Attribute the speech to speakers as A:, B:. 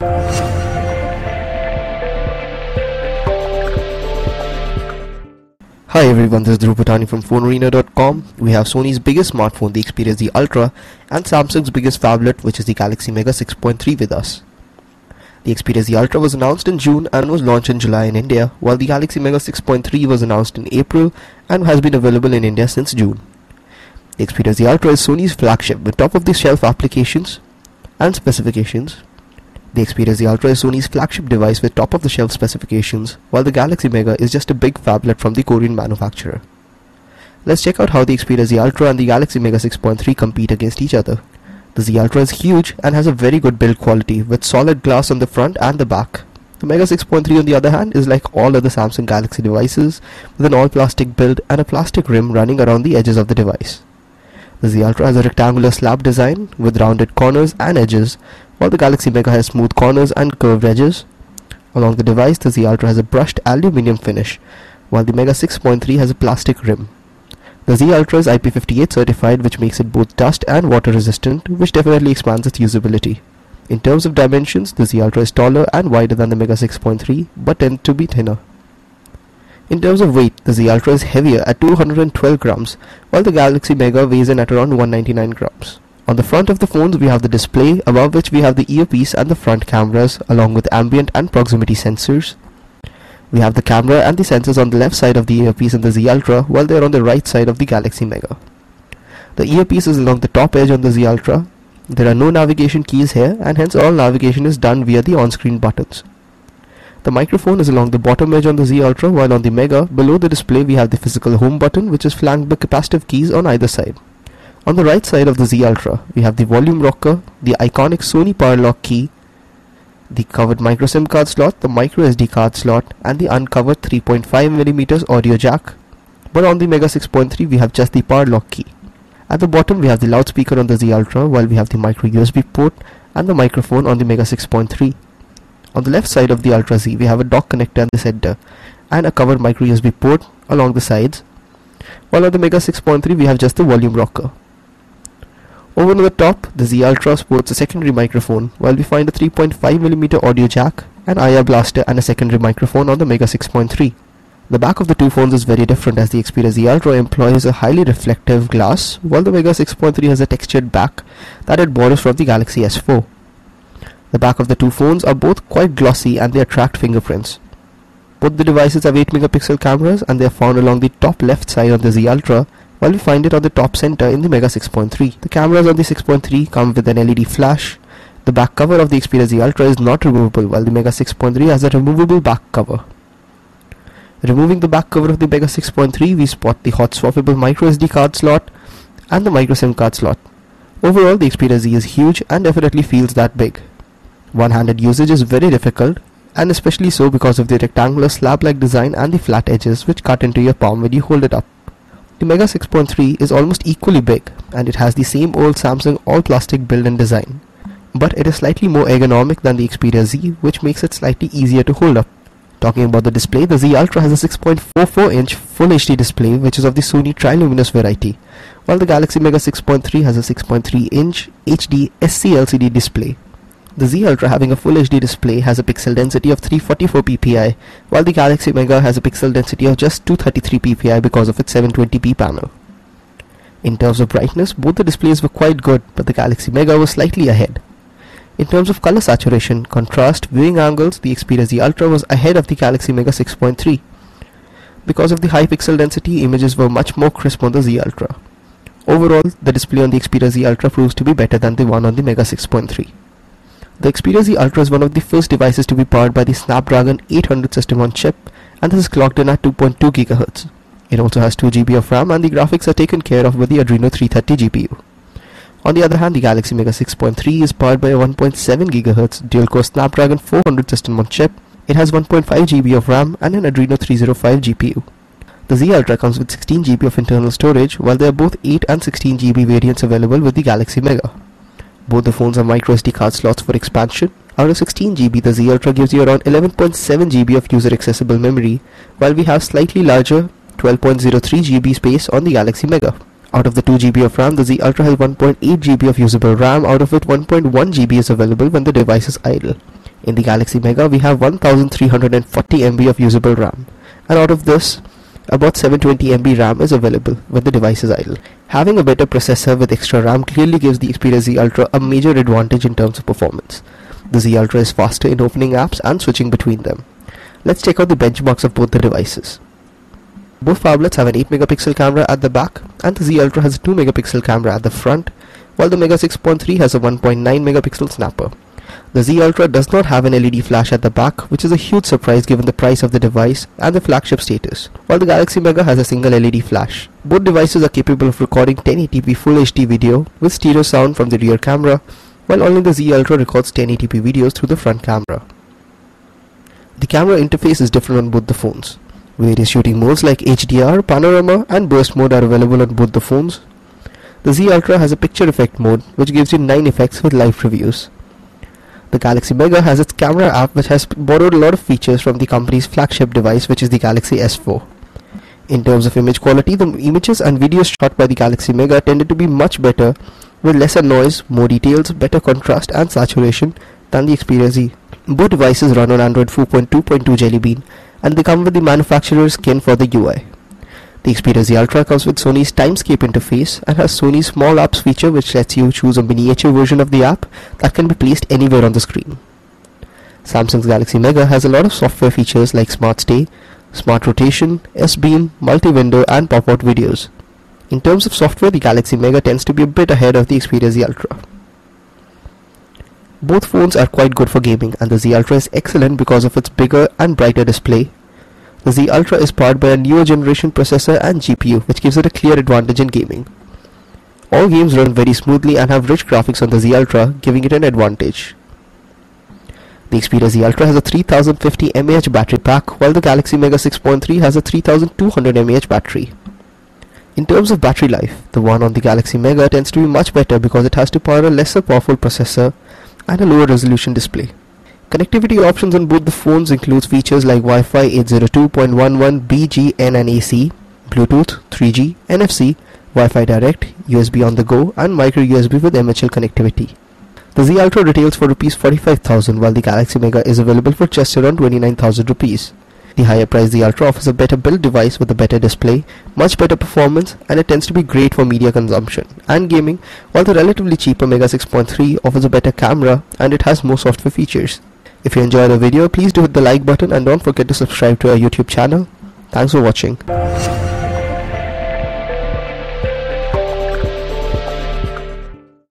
A: Hi everyone, this is Dhruv from PhoneArena.com. We have Sony's biggest smartphone, the Xperia Z Ultra, and Samsung's biggest phablet, which is the Galaxy Mega 6.3 with us. The Xperia Z Ultra was announced in June and was launched in July in India, while the Galaxy Mega 6.3 was announced in April and has been available in India since June. The Xperia Z Ultra is Sony's flagship with top-of-the-shelf applications and specifications. The Xperia Z Ultra is Sony's flagship device with top-of-the-shelf specifications, while the Galaxy Mega is just a big phablet from the Korean manufacturer. Let's check out how the Xperia Z Ultra and the Galaxy Mega 6.3 compete against each other. The Z Ultra is huge and has a very good build quality with solid glass on the front and the back. The Mega 6.3 on the other hand is like all other Samsung Galaxy devices with an all-plastic build and a plastic rim running around the edges of the device. The Z Ultra has a rectangular slab design with rounded corners and edges, while the Galaxy Mega has smooth corners and curved edges. Along the device, the Z Ultra has a brushed aluminium finish, while the Mega 6.3 has a plastic rim. The Z Ultra is IP58 certified, which makes it both dust and water resistant, which definitely expands its usability. In terms of dimensions, the Z Ultra is taller and wider than the Mega 6.3, but tends to be thinner. In terms of weight, the Z Ultra is heavier at 212 grams, while the Galaxy Mega weighs in at around 199 grams. On the front of the phones, we have the display, above which we have the earpiece and the front cameras, along with ambient and proximity sensors. We have the camera and the sensors on the left side of the earpiece in the Z Ultra, while they are on the right side of the Galaxy Mega. The earpiece is along the top edge on the Z Ultra. There are no navigation keys here, and hence all navigation is done via the on-screen buttons. The microphone is along the bottom edge on the Z Ultra, while on the Mega, below the display we have the physical home button, which is flanked by capacitive keys on either side. On the right side of the Z Ultra, we have the volume rocker, the iconic Sony power lock key, the covered micro SIM card slot, the micro SD card slot, and the uncovered 3.5mm audio jack. But on the Mega 6.3 we have just the power lock key. At the bottom we have the loudspeaker on the Z Ultra, while we have the micro USB port and the microphone on the Mega 6.3. On the left side of the Ultra Z, we have a dock connector in the center and a covered micro USB port along the sides, while on the Mega 6.3 we have just the volume rocker. Over on the top, the Z Ultra sports a secondary microphone, while we find a 3.5mm audio jack, an IR blaster and a secondary microphone on the Mega 6.3. The back of the two phones is very different, as the Xperia Z Ultra employs a highly reflective glass, while the Mega 6.3 has a textured back that it borrows from the Galaxy S4. The back of the two phones are both quite glossy and they attract fingerprints. Both the devices have 8MP cameras and they are found along the top left side on the Z Ultra, while we find it on the top center in the Mega 6.3. The cameras on the 6.3 come with an LED flash. The back cover of the Xperia Z Ultra is not removable, while the Mega 6.3 has a removable back cover. Removing the back cover of the Mega 6.3, we spot the hot swappable micro SD card slot and the micro SIM card slot. Overall, the Xperia Z is huge and definitely feels that big. One-handed usage is very difficult, and especially so because of the rectangular slab-like design and the flat edges which cut into your palm when you hold it up. The Mega 6.3 is almost equally big, and it has the same old Samsung all-plastic build and design, but it is slightly more ergonomic than the Xperia Z, which makes it slightly easier to hold up. Talking about the display, the Z Ultra has a 6.44-inch Full HD display, which is of the Sony Triluminous variety, while the Galaxy Mega 6.3 has a 6.3-inch HD SC LCD display. The Z Ultra, having a Full HD display, has a pixel density of 344 ppi, while the Galaxy Mega has a pixel density of just 233 ppi because of its 720p panel. In terms of brightness, both the displays were quite good, but the Galaxy Mega was slightly ahead. In terms of color saturation, contrast, viewing angles, the Xperia Z Ultra was ahead of the Galaxy Mega 6.3. Because of the high pixel density, images were much more crisp on the Z Ultra. Overall, the display on the Xperia Z Ultra proves to be better than the one on the Mega 6.3. The Xperia Z Ultra is one of the first devices to be powered by the Snapdragon 800 system on chip, and this is clocked in at 2.2 GHz. It also has 2 GB of RAM, and the graphics are taken care of with the Adreno 330 GPU. On the other hand, the Galaxy Mega 6.3 is powered by a 1.7 GHz dual-core Snapdragon 400 system on chip. It has 1.5 GB of RAM and an Adreno 305 GPU. The Z Ultra comes with 16 GB of internal storage, while there are both 8 and 16 GB variants available with the Galaxy Mega. Both the phones have micro SD card slots for expansion. Out of 16 GB, the Z Ultra gives you around 11.7 GB of user accessible memory, while we have slightly larger 12.03 GB space on the Galaxy Mega. Out of the 2 GB of RAM, the Z Ultra has 1.8 GB of usable RAM, out of which 1.1 GB is available when the device is idle. In the Galaxy Mega, we have 1340 MB of usable RAM, and out of this, about 720 MB RAM is available when the device is idle. Having a better processor with extra RAM clearly gives the Xperia Z Ultra a major advantage in terms of performance. The Z Ultra is faster in opening apps and switching between them. Let's check out the benchmarks of both the devices. Both phablets have an 8 megapixel camera at the back, and the Z Ultra has a 2 megapixel camera at the front, while the Mega 6.3 has a 1.9 megapixel snapper. The Z Ultra does not have an LED flash at the back, which is a huge surprise given the price of the device and the flagship status, while the Galaxy Mega has a single LED flash. Both devices are capable of recording 1080p Full HD video with stereo sound from the rear camera, while only the Z Ultra records 1080p videos through the front camera. The camera interface is different on both the phones. Various shooting modes like HDR, panorama and burst mode are available on both the phones. The Z Ultra has a picture effect mode which gives you 9 effects with live previews. The Galaxy Mega has its camera app which has borrowed a lot of features from the company's flagship device, which is the Galaxy S4. In terms of image quality, the images and videos shot by the Galaxy Mega tended to be much better with lesser noise, more details, better contrast and saturation than the Xperia Z. Both devices run on Android 4.2.2 Jelly Bean, and they come with the manufacturer's skin for the UI. The Xperia Z Ultra comes with Sony's Timescape interface and has Sony's Small Apps feature, which lets you choose a miniature version of the app that can be placed anywhere on the screen. Samsung's Galaxy Mega has a lot of software features like Smart Stay, Smart Rotation, S-Beam, Multi-Window and Pop-Out videos. In terms of software, the Galaxy Mega tends to be a bit ahead of the Xperia Z Ultra. Both phones are quite good for gaming, and the Z Ultra is excellent because of its bigger and brighter display. The Z Ultra is powered by a newer generation processor and GPU, which gives it a clear advantage in gaming. All games run very smoothly and have rich graphics on the Z Ultra, giving it an advantage. The Xperia Z Ultra has a 3050 mAh battery pack, while the Galaxy Mega 6.3 has a 3200 mAh battery. In terms of battery life, the one on the Galaxy Mega tends to be much better because it has to power a lesser powerful processor and a lower resolution display. Connectivity options on both the phones includes features like Wi-Fi 802.11 BGN and AC, Bluetooth, 3G, NFC, Wi-Fi Direct, USB on the go and micro USB with MHL connectivity. The Z Ultra retails for Rs 45,000 while the Galaxy Mega is available for just around 29,000 rupees. The higher price Z Ultra offers a better built device with a better display, much better performance, and it tends to be great for media consumption and gaming, while the relatively cheaper Mega 6.3 offers a better camera and it has more software features. If you enjoyed the video, please do hit the like button and don't forget to subscribe to our YouTube channel. Thanks for watching.